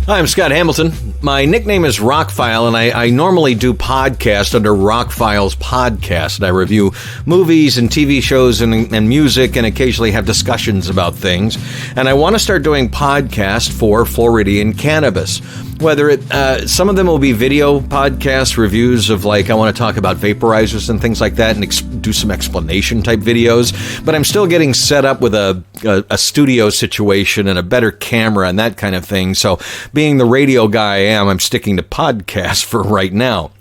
Hi, I'm Scott Hamilton. My nickname is Rockfile, and I normally do podcasts under Rockfile's Podcast. I review movies and TV shows and music and occasionally have discussions about things. And I want to start doing podcasts for Floridian Cannabis. Whether some of them will be video podcast reviews of, like, I want to talk about vaporizers and things like that and do some explanation type videos. But I'm still getting set up with a studio situation and a better camera and that kind of thing. So being the radio guy I am, I'm sticking to podcasts for right now.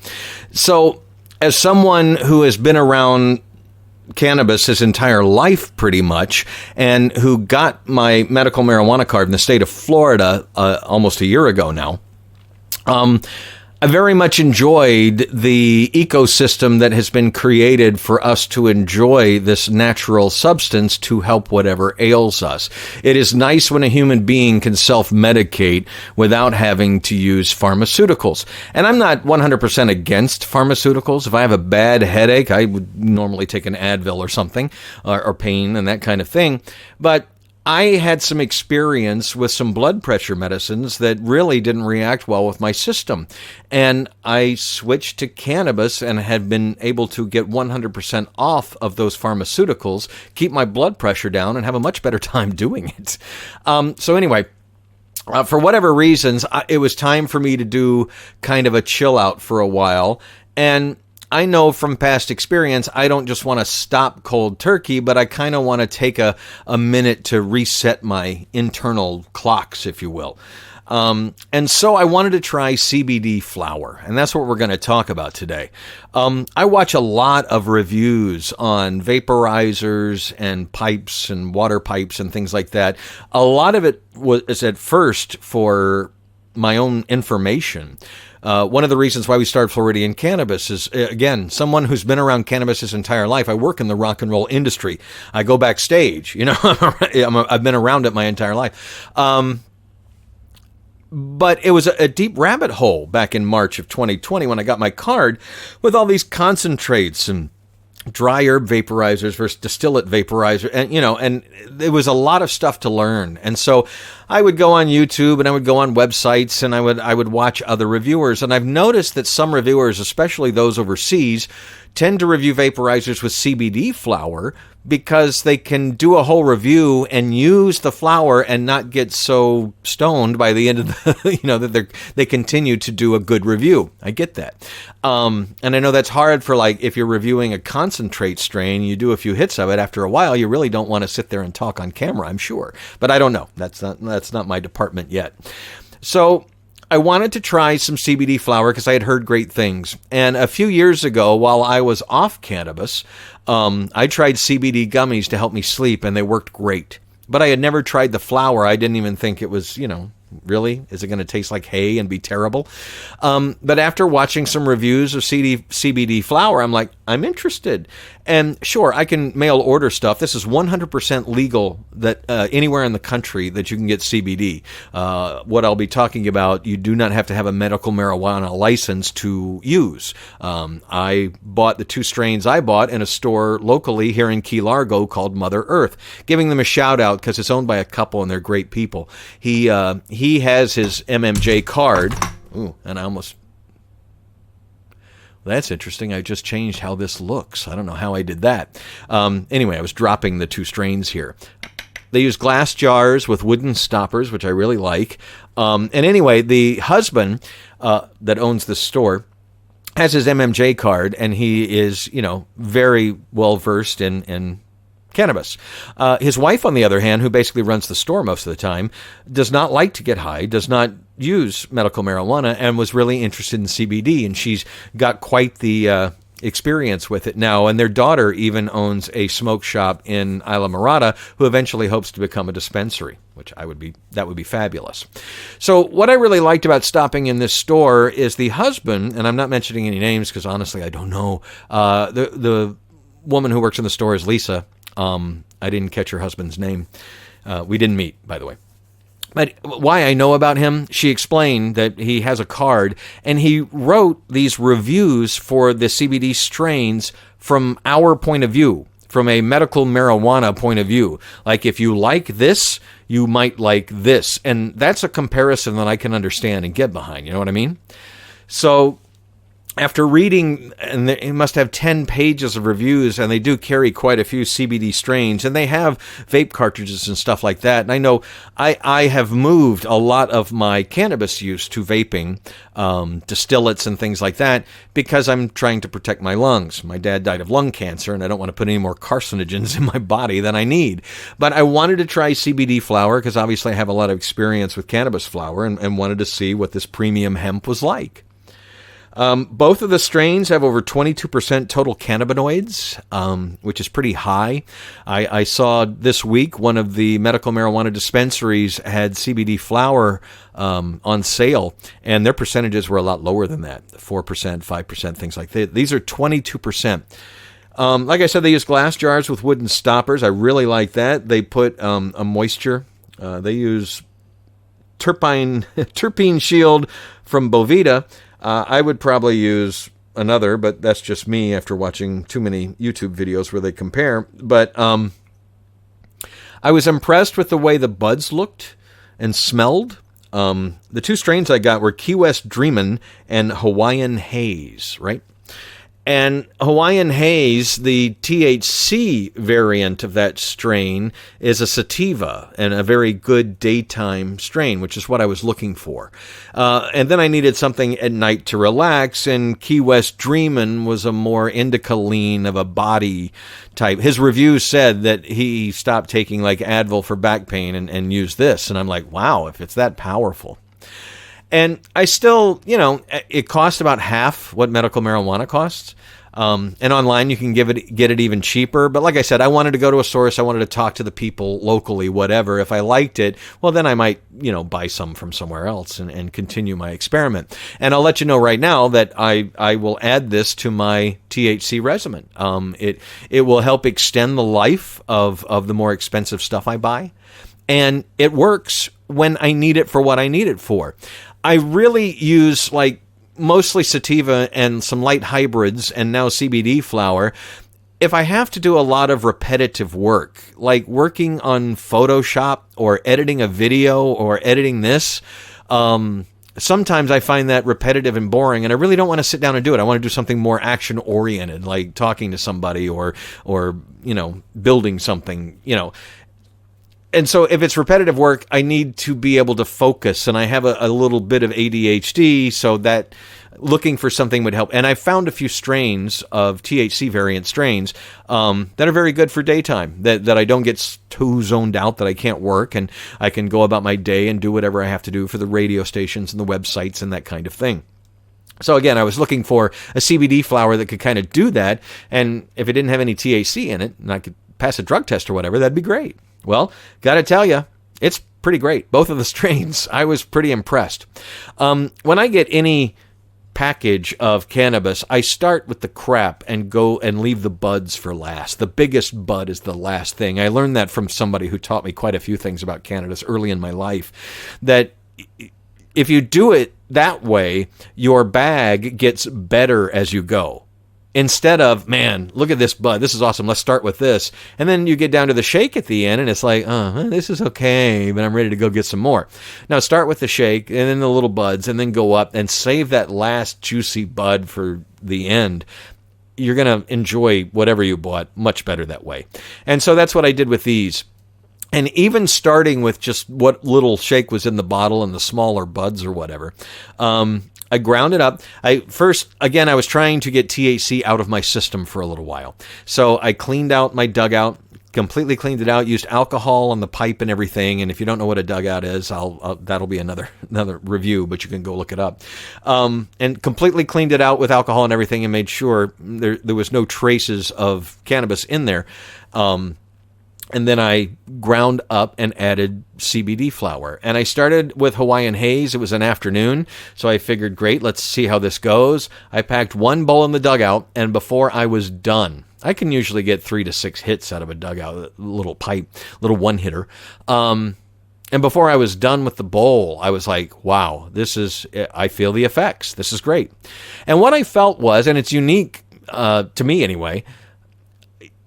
So as someone who has been around cannabis his entire life pretty much, and who got my medical marijuana card in the state of Florida almost a year ago now, I very much enjoyed the ecosystem that has been created for us to enjoy this natural substance to help whatever ails us. It is nice when a human being can self-medicate without having to use pharmaceuticals. And I'm not 100% against pharmaceuticals. If I have a bad headache, I would normally take an Advil or something, or pain and that kind of thing. But I had some experience with some blood pressure medicines that really didn't react well with my system. And I switched to cannabis and had been able to get 100% off of those pharmaceuticals, keep my blood pressure down, and have a much better time doing it. So anyway, for whatever reasons, it was time for me to do kind of a chill out for a while. And I know from past experience, I don't just want to stop cold turkey, but I kind of want to take a minute to reset my internal clocks, if you will. And so I wanted to try CBD flower, and that's what we're going to talk about today. I watch a lot of reviews on vaporizers and pipes and water pipes and things like that. A lot of it was at first for my own information. One of the reasons why we started Floridian Cannabis is, again, someone who's been around cannabis his entire life. I work in the rock and roll industry. I go backstage. You know, I've been around it my entire life. But it was a deep rabbit hole back in March of 2020 when I got my card with all these concentrates and dry herb vaporizers versus distillate vaporizer, and there was a lot of stuff to learn. And so I would go on YouTube and I would go on websites and I would watch other reviewers. And I've noticed that some reviewers, especially those overseas, tend to review vaporizers with CBD flower because they can do a whole review and use the flower and not get so stoned by the end of the, that they continue to do a good review. I get that. And I know that's hard for, like, if you're reviewing a concentrate strain, you do a few hits of it. After a while, you really don't want to sit there and talk on camera, I'm sure. But I don't know. That's not my department yet. So I wanted to try some CBD flower because I had heard great things. And a few years ago, while I was off cannabis, I tried CBD gummies to help me sleep, and they worked great. But I had never tried the flower. I didn't even think it was, really? Is it going to taste like hay and be terrible? But after watching some reviews of CBD flower, I'm like, I'm interested. And sure, I can mail order stuff. This is 100% legal that anywhere in the country that you can get CBD. What I'll be talking about, you do not have to have a medical marijuana license to use. I bought the 2 strains I bought in a store locally here in Key Largo called Mother Earth, giving them a shout out because it's owned by a couple and they're great people. He has his MMJ card. Ooh, and I almost... That's interesting. I just changed how this looks. I don't know how I did that. Anyway, I was dropping the 2 strains here. They use glass jars with wooden stoppers, which I really like. And anyway, the husband that owns the store has his MMJ card, and he is, very well versed in cannabis. His wife, on the other hand, who basically runs the store most of the time, does not like to get high, does not use medical marijuana, and was really interested in CBD, and she's got quite the experience with it now. And their daughter even owns a smoke shop in Isla Mirada, who eventually hopes to become a dispensary, which that would be fabulous. So what I really liked about stopping in this store is the husband, and I'm not mentioning any names because honestly I don't know. The woman who works in the store is Lisa. I didn't catch her husband's name. We didn't meet, by the way. But why I know about him, she explained that he has a card, and he wrote these reviews for the CBD strains from our point of view, from a medical marijuana point of view. Like, if you like this, you might like this. And that's a comparison that I can understand and get behind. You know what I mean? So after reading, and they must have 10 pages of reviews, and they do carry quite a few CBD strains, and they have vape cartridges and stuff like that. And I know I have moved a lot of my cannabis use to vaping, distillates and things like that, because I'm trying to protect my lungs. My dad died of lung cancer, and I don't want to put any more carcinogens in my body than I need. But I wanted to try CBD flower, because obviously I have a lot of experience with cannabis flower, and wanted to see what this premium hemp was like. Both of the strains have over 22% total cannabinoids, which is pretty high. I saw this week one of the medical marijuana dispensaries had CBD flower on sale, and their percentages were a lot lower than that, 4%, 5%, things like that. These are 22%. Like I said, they use glass jars with wooden stoppers. I really like that. They put a moisture. They use terpene shield from Bovita. I would probably use another, but that's just me after watching too many YouTube videos where they compare. But I was impressed with the way the buds looked and smelled. The two strains I got were Key West Dreamin' and Hawaiian Haze, right? And Hawaiian Haze, the THC variant of that strain, is a sativa and a very good daytime strain, which is what I was looking for. And then I needed something at night to relax, and Key West Dreamin' was a more indica lean of a body type. His review said that he stopped taking like Advil for back pain and used this. And I'm like, wow, if it's that powerful. And I still, it costs about half what medical marijuana costs. And online you can get it even cheaper. But like I said, I wanted to go to a source. I wanted to talk to the people locally, whatever. If I liked it, well, then I might, buy some from somewhere else and continue my experiment. And I'll let you know right now that I will add this to my THC regimen. It will help extend the life of the more expensive stuff I buy. And it works when I need it for what I need it for. I really use mostly sativa and some light hybrids and now CBD flower. If I have to do a lot of repetitive work, like working on Photoshop or editing a video or editing this, sometimes I find that repetitive and boring, and I really don't want to sit down and do it. I want to do something more action-oriented, like talking to somebody or building something, And so if it's repetitive work, I need to be able to focus, and I have a little bit of ADHD, so that looking for something would help. And I found a few strains of THC variant strains that are very good for daytime, that I don't get too zoned out that I can't work, and I can go about my day and do whatever I have to do for the radio stations and the websites and that kind of thing. So again, I was looking for a CBD flower that could kind of do that, and if it didn't have any THC in it, and I could pass a drug test or whatever, that'd be great. Well, got to tell you, it's pretty great. Both of the strains, I was pretty impressed. When I get any package of cannabis, I start with the crap and go and leave the buds for last. The biggest bud is the last thing. I learned that from somebody who taught me quite a few things about cannabis early in my life, that if you do it that way, your bag gets better as you go. Instead of, man, look at this bud. This is awesome. Let's start with this. And then you get down to the shake at the end, and it's like, this is okay, but I'm ready to go get some more. Now start with the shake, and then the little buds, and then go up and save that last juicy bud for the end. You're going to enjoy whatever you bought much better that way. And so that's what I did with these. And even starting with just what little shake was in the bottle and the smaller buds or whatever, I ground it up. I was trying to get THC out of my system for a little while. So I cleaned out my dugout, completely cleaned it out, used alcohol on the pipe and everything. And if you don't know what a dugout is, that'll be another review, but you can go look it up. And completely cleaned it out with alcohol and everything, and made sure there was no traces of cannabis in there. And then I ground up and added CBD flower. And I started with Hawaiian Haze. It was an afternoon, so I figured, great, let's see how this goes. I packed one bowl in the dugout, and before I was done, I can usually get 3 to 6 hits out of a dugout, a little pipe, little one-hitter. And before I was done with the bowl, I was like, wow, I feel the effects. This is great. And what I felt was, and it's unique to me anyway,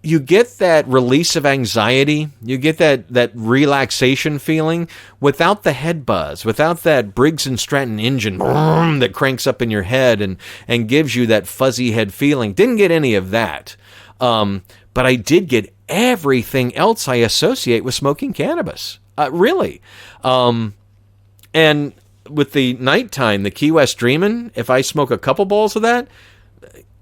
you get that release of anxiety. You get that relaxation feeling without the head buzz, without that Briggs and Stratton engine that cranks up in your head and gives you that fuzzy head feeling. Didn't get any of that. But I did get everything else I associate with smoking cannabis. Really. And with the nighttime, the Key West Dreamin', if I smoke a couple bowls of that,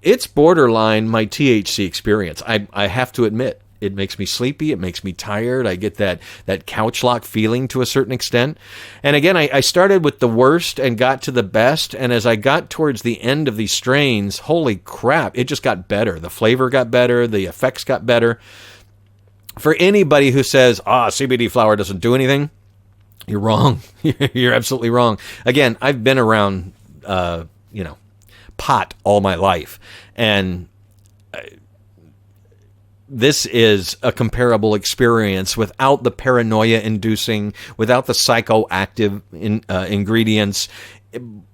it's borderline my THC experience. I have to admit, it makes me sleepy. It makes me tired. I get that couch lock feeling to a certain extent. And again, I started with the worst and got to the best. And as I got towards the end of these strains, holy crap, it just got better. The flavor got better. The effects got better. For anybody who says, CBD flower doesn't do anything, you're wrong. You're absolutely wrong. Again, I've been around, pot all my life. And this is a comparable experience without the paranoia-inducing, without the psychoactive ingredients.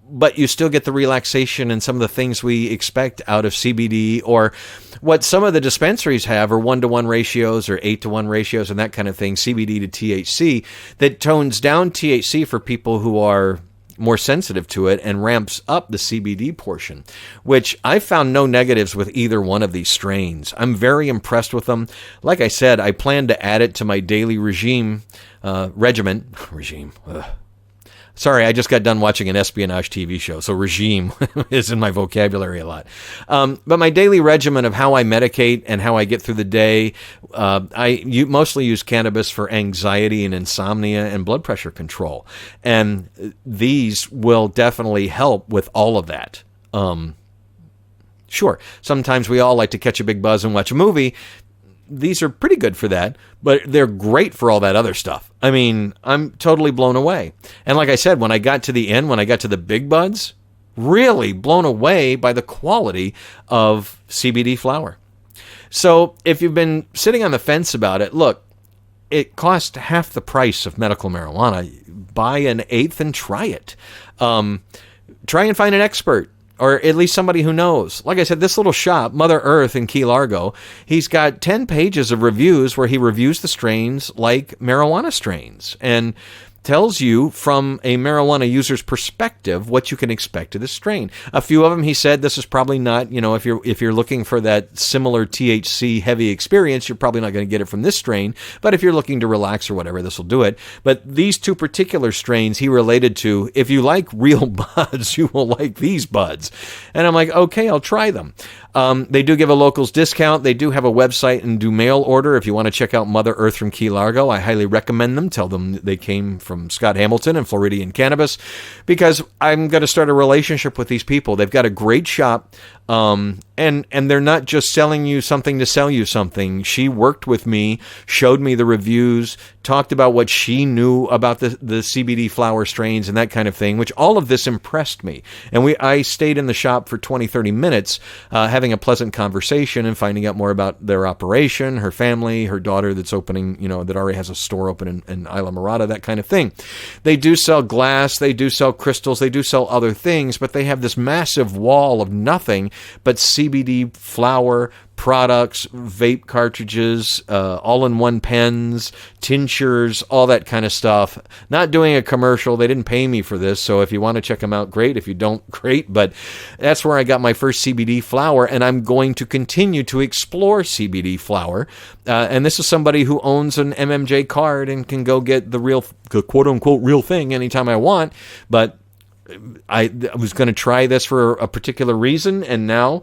But you still get the relaxation and some of the things we expect out of CBD, or what some of the dispensaries have are 1-to-1 ratios or 8-to-1 ratios and that kind of thing, CBD to THC, that tones down THC for people who are more sensitive to it and ramps up the CBD portion, which I found no negatives with either one of these strains. I'm very impressed with them. Like I said, I plan to add it to my daily regimen. Sorry, I just got done watching an espionage TV show, so regime is in my vocabulary a lot. But my daily regimen of how I medicate and how I get through the day, I mostly use cannabis for anxiety and insomnia and blood pressure control. And these will definitely help with all of that. Sure, sometimes we all like to catch a big buzz and watch a movie. These are pretty good for that, but they're great for all that other stuff. I mean, I'm totally blown away. And like I said, when I got to the end, when I got to the big buds, really blown away by the quality of CBD flower. So if you've been sitting on the fence about it, look, it costs half the price of medical marijuana. Buy an eighth and try it. Try and find an expert, or at least somebody who knows. Like I said, this little shop, Mother Earth in Key Largo, he's got 10 pages of reviews where he reviews the strains like marijuana strains and tells you from a marijuana user's perspective what you can expect of the strain. A few of them, he said, this is probably not, if you're looking for that similar THC heavy experience, you're probably not going to get it from this strain. But if you're looking to relax or whatever, this will do it. But these two particular strains he related to, if you like real buds, you will like these buds. And I'm like, okay, I'll try them. They do give a locals discount. They do have a website and do mail order. If you want to check out Mother Earth from Key Largo, I highly recommend them. Tell them they came from Scott Hamilton and Floridian Cannabis, because I'm going to start a relationship with these people. They've got a great shop, and they're not just selling you something to sell you something. She worked with me, showed me the reviews, talked about what she knew about the CBD flower strains and that kind of thing, which all of this impressed me. And I stayed in the shop for 20, 30 minutes, having a pleasant conversation and finding out more about their operation, her family, her daughter that's opening, that already has a store open in Isla Mirada, that kind of thing. They do sell glass, they do sell crystals, they do sell other things, but they have this massive wall of nothing but CBD flower products, vape cartridges, all-in-one pens, tinctures, all that kind of stuff. Not doing a commercial. They didn't pay me for this, so if you want to check them out, great. If you don't, great. But that's where I got my first CBD flower, and I'm going to continue to explore CBD flower. And this is somebody who owns an MMJ card and can go get the real, quote-unquote, real thing anytime I want. But I was going to try this for a particular reason, and now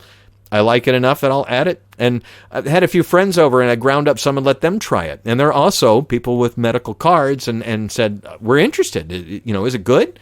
I like it enough that I'll add it. And I had a few friends over and I ground up some and let them try it. And they're also people with medical cards and said, we're interested. Is it good?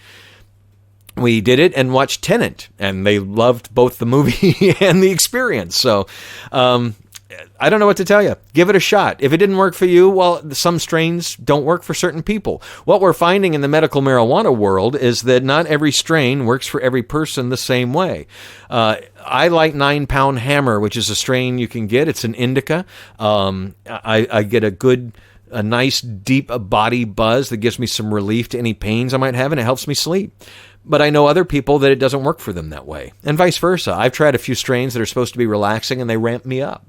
We did it and watched Tenet, and they loved both the movie and the experience. So I don't know what to tell you. Give it a shot. If it didn't work for you, well, some strains don't work for certain people. What we're finding in the medical marijuana world is that not every strain works for every person the same way. I like 9 Pound Hammer, which is a strain you can get. It's an indica. I get a nice deep body buzz that gives me some relief to any pains I might have, and it helps me sleep. But I know other people that it doesn't work for them that way, and vice versa. I've tried a few strains that are supposed to be relaxing, and they ramp me up.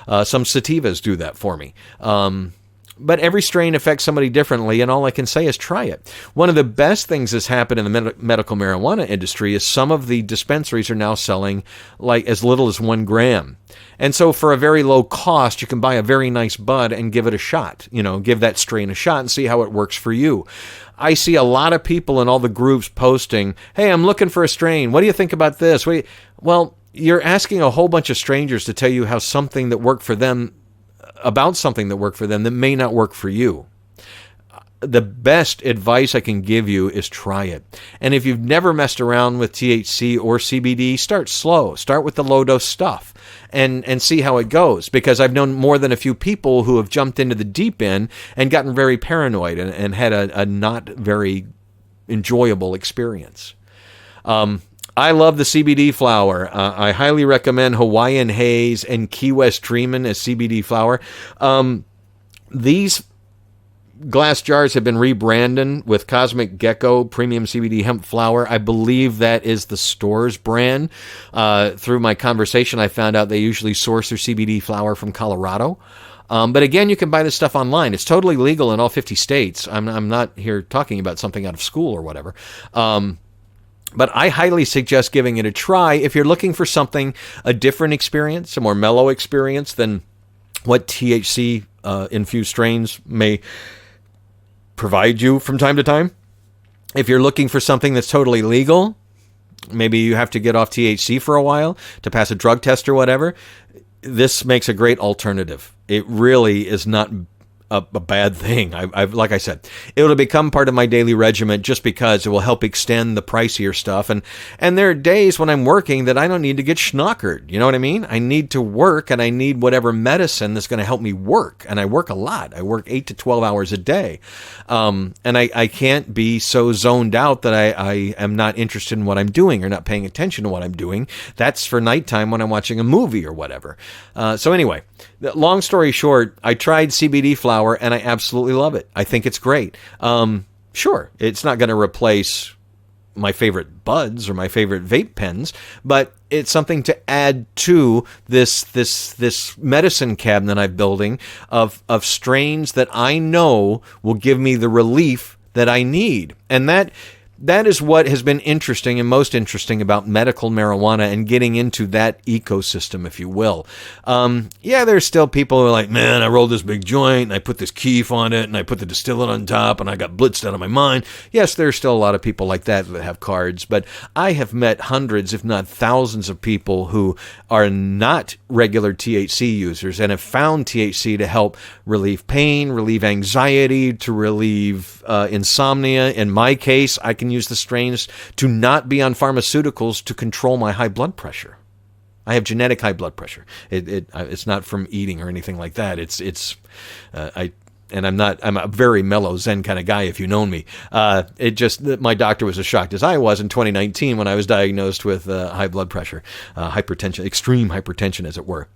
Some sativas do that for me. But every strain affects somebody differently, and all I can say is try it. One of the best things that's happened in the medical marijuana industry is some of the dispensaries are now selling like as little as 1 gram. And so for a very low cost, you can buy a very nice bud and give it a shot. Give that strain a shot and see how it works for you. I see a lot of people in all the groups posting, hey, I'm looking for a strain. What do you think about this? Well, you're asking a whole bunch of strangers to tell you how something that worked for them about something that worked for them that may not work for you. The best advice I can give you is try it. And if you've never messed around with THC or CBD, start slow. Start with the low-dose stuff and see how it goes. Because I've known more than a few people who have jumped into the deep end and gotten very paranoid and had a not very enjoyable experience. I love the CBD flower. I highly recommend Hawaiian Haze and Key West Dreamin' as CBD flower. These glass jars have been rebranded with Cosmic Gecko Premium CBD Hemp Flower. I believe that is the store's brand. Through my conversation, I found out they usually source their CBD flower from Colorado. But again, you can buy this stuff online. It's totally legal in all 50 states. I'm not here talking about something out of school or whatever. But I highly suggest giving it a try if you're looking for a different experience, a more mellow experience than what THC infused strains may provide you from time to time. If you're looking for something that's totally legal, maybe you have to get off THC for a while to pass a drug test or whatever, this makes a great alternative. It really is not a bad thing. Like I said, it'll become part of my daily regimen just because it will help extend the pricier stuff. And there are days when I'm working that I don't need to get schnockered. You know what I mean? I need to work, and I need whatever medicine that's going to help me work. And I work a lot. I work 8 to 12 hours a day. And I can't be so zoned out that I am not interested in what I'm doing or not paying attention to what I'm doing. That's for nighttime when I'm watching a movie or whatever. So anyway, long story short, I tried CBD flower and I absolutely love it. I think it's great. Sure, it's not going to replace my favorite buds or my favorite vape pens, but it's something to add to this medicine cabinet I'm building of strains that I know will give me the relief that I need. And that is what has been interesting and most interesting about medical marijuana and getting into that ecosystem, if you will. There's still people who are like, man, I rolled this big joint and I put this keef on it and I put the distillate on top and I got blitzed out of my mind. Yes, there's still a lot of people like that have cards, but I have met hundreds, if not thousands of people who are not regular THC users and have found THC to help relieve pain, relieve anxiety, to relieve insomnia. In my case, I can use the strains to not be on pharmaceuticals to control my high blood pressure. I have genetic high blood pressure. It's not from eating or anything like that. I'm a very mellow Zen kind of guy, if you know me. My doctor was as shocked as I was in 2019 when I was diagnosed with high blood pressure, hypertension, extreme hypertension, as it were.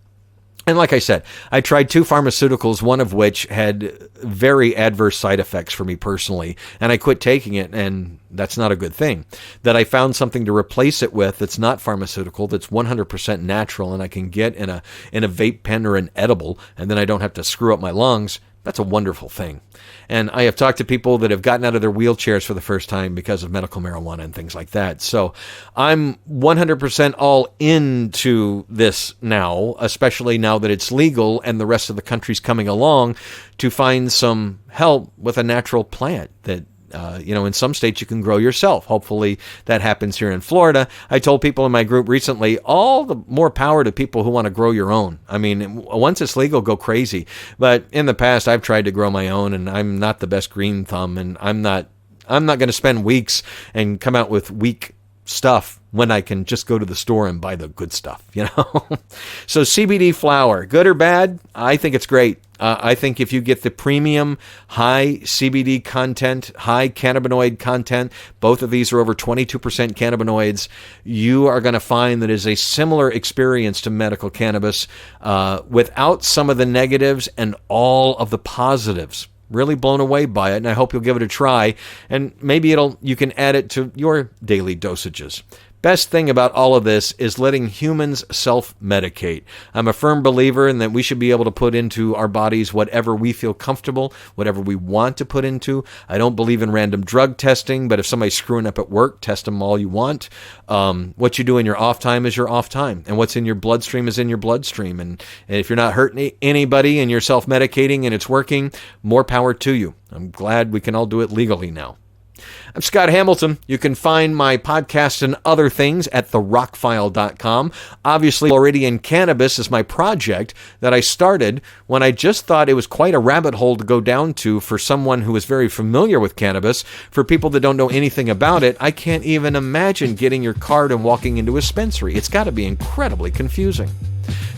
And like I said, I tried 2 pharmaceuticals, one of which had very adverse side effects for me personally, and I quit taking it, and that's not a good thing. That I found something to replace it with that's not pharmaceutical, that's 100% natural, and I can get in a vape pen or an edible, and then I don't have to screw up my lungs. That's a wonderful thing. And I have talked to people that have gotten out of their wheelchairs for the first time because of medical marijuana and things like that. So I'm 100% all into this now, especially now that it's legal and the rest of the country's coming along to find some help with a natural plant that in some states you can grow yourself. Hopefully that happens here in Florida. I told people in my group recently, all the more power to people who want to grow your own. I mean, once it's legal, go crazy. But in the past, I've tried to grow my own, and I'm not the best green thumb, and I'm not going to spend weeks and come out with weak stuff when I can just go to the store and buy the good stuff, So CBD flower, good or bad? I think it's great. I think if you get the premium high CBD content, high cannabinoid content, both of these are over 22% cannabinoids, you are going to find that is a similar experience to medical cannabis without some of the negatives and all of the positives. really blown away by it, and I hope you'll give it a try, and maybe you can add it to your daily dosages. Best thing about all of this is letting humans self-medicate. I'm a firm believer in that we should be able to put into our bodies whatever we feel comfortable, whatever we want to put into. I don't believe in random drug testing, but if somebody's screwing up at work, test them all you want. What you do in your off time is your off time, and what's in your bloodstream is in your bloodstream. And if you're not hurting anybody and you're self-medicating and it's working, more power to you. I'm glad we can all do it legally now. I'm Scott Hamilton. You can find my podcast and other things at therockfile.com. Obviously, Floridian Cannabis is my project that I started when I just thought it was quite a rabbit hole to go down to for someone who is very familiar with cannabis. For people that don't know anything about it, I can't even imagine getting your card and walking into a dispensary. It's got to be incredibly confusing.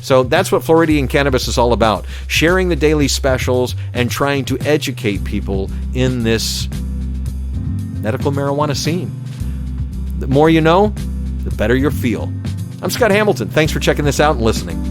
So that's what Floridian Cannabis is all about, sharing the daily specials and trying to educate people in this medical marijuana scene. The more you know, the better you'll feel. I'm Scott Hamilton. Thanks for checking this out and listening.